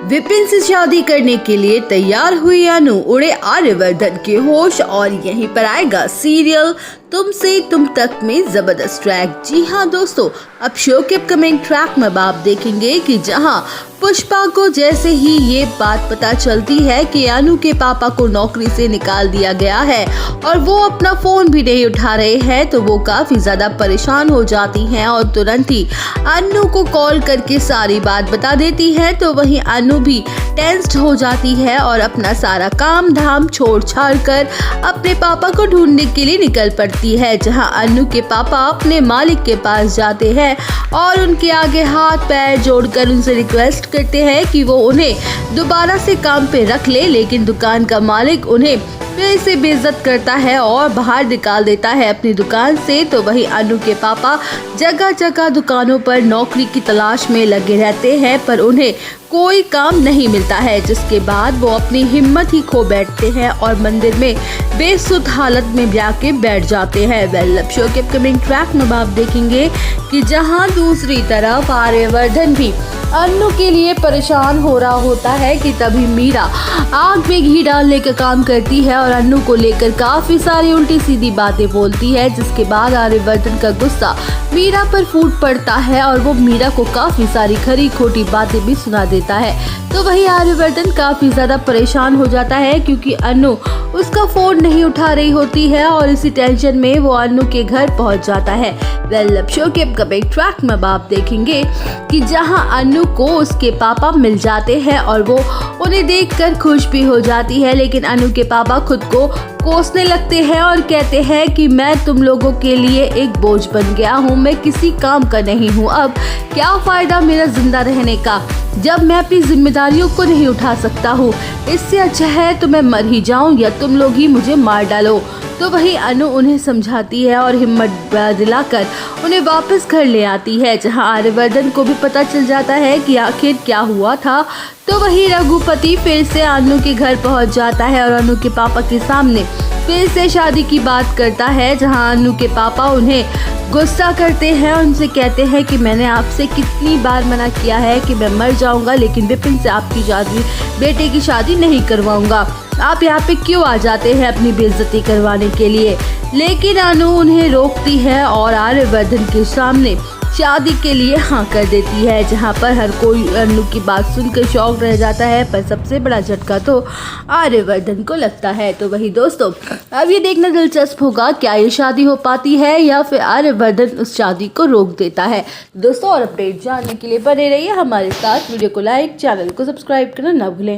विपिन से शादी करने के लिए तैयार हुई अनु, उड़े आर्यवर्धन के होश। और यहीं पर आएगा सीरियल तुमसे तुम तक में जबरदस्त ट्रैक। जी हाँ दोस्तों, अब शो के अपकमिंग ट्रैक में आप देखेंगे कि जहां पुष्पा को जैसे ही ये बात पता चलती है कि अनु के पापा को नौकरी से निकाल दिया गया है और वो अपना फोन भी नहीं उठा रहे हैं, तो वो काफी ज्यादा परेशान हो जाती हैं और तुरंत ही अनु को कॉल करके सारी बात बता देती है। तो वहीं अनु भी टेंस्ड हो जाती है और अपना सारा काम धाम छोड़ छाड़ कर अपने पापा को ढूंढने के लिए निकल पड़ती है। जहां अनु के पापा अपने मालिक के पास जाते हैं और उनके आगे हाथ पैर जोड़कर उनसे रिक्वेस्ट करते हैं कि वो उन्हें दोबारा से काम पे रख ले, लेकिन दुकान का मालिक उन्हें फिर से बेइज्जत करता है और बाहर निकाल देता है अपनी दुकान से। तो वही अनु के पापा जगह जगह दुकानों पर नौकरी की तलाश में लगे रहते हैं, पर उन्हें कोई काम नहीं मिलता है, जिसके बाद वो अपनी हिम्मत ही खो बैठते हैं और मंदिर में बेसुध हालत में जाके बैठ जाते हैं। वेल, अब शो के अपकमिंग ट्रैक में आप देखेंगे कि जहां दूसरी तरफ आर्यवर्धन भी अनु के लिए परेशान हो रहा होता है कि तभी मीरा आग में घी डालने का काम करती है और अनु को लेकर काफी सारी उल्टी सीधी बातें बोलती है, जिसके बाद आर्यवर्धन का गुस्सा मीरा पर फूट पड़ता है और वो मीरा को काफी सारी खरी खोटी बातें भी सुना देता है। तो वही आर्यवर्धन काफी ज्यादा परेशान हो जाता है क्योंकि अनु उसका फोन नहीं उठा रही होती है और इसी टेंशन में वो अनु के घर पहुंच जाता है। वेल, अब शो के अपकमिंग ट्रैक में आप देखेंगे कि जहां अनु को उसके पापा मिल जाते हैं और वो उन्हें देखकर खुश भी हो जाती है, लेकिन अनु के पापा खुद को कोसने लगते हैं और कहते हैं कि मैं तुम लोगों के लिए एक बोझ बन गया हूँ, मैं किसी काम का नहीं हूँ, अब क्या फायदा मेरा जिंदा रहने का जब मैं अपनी जिम्मेदारियों को नहीं उठा सकता हूँ। इससे अच्छा है तो मैं मर ही जाऊँ या तुम लोग ही मुझे मार डालो। तो वही अनु उन्हें समझाती है और हिम्मत दिलाकर उन्हें वापस घर ले आती है, जहां आर्यवर्धन को भी पता चल जाता है कि आखिर क्या हुआ था। तो वही रघुपति फिर से अनु के घर पहुंच जाता है और अनु के पापा के सामने फिर से शादी की बात करता है, जहां अनु के पापा उन्हें गुस्सा करते हैं और उनसे कहते हैं कि मैंने आपसे कितनी बार मना किया है कि मैं मर जाऊंगा, लेकिन विपिन से आपकी बेटे की शादी नहीं करवाऊंगा। आप यहाँ पे क्यों आ जाते हैं अपनी बेइज्जती करवाने के लिए। लेकिन अनु उन्हें रोकती है और आर्यवर्धन के सामने शादी के लिए हाँ कर देती है, जहाँ पर हर कोई अनु की बात सुनकर शॉक रह जाता है, पर सबसे बड़ा झटका तो आर्यवर्धन को लगता है। तो वही दोस्तों, अब ये देखना दिलचस्प होगा क्या ये शादी हो पाती है या फिर आर्यवर्धन उस शादी को रोक देता है। दोस्तों, और अपडेट जानने के लिए बने रहिए हमारे साथ। वीडियो को लाइक, चैनल को सब्सक्राइब करना ना भूलें।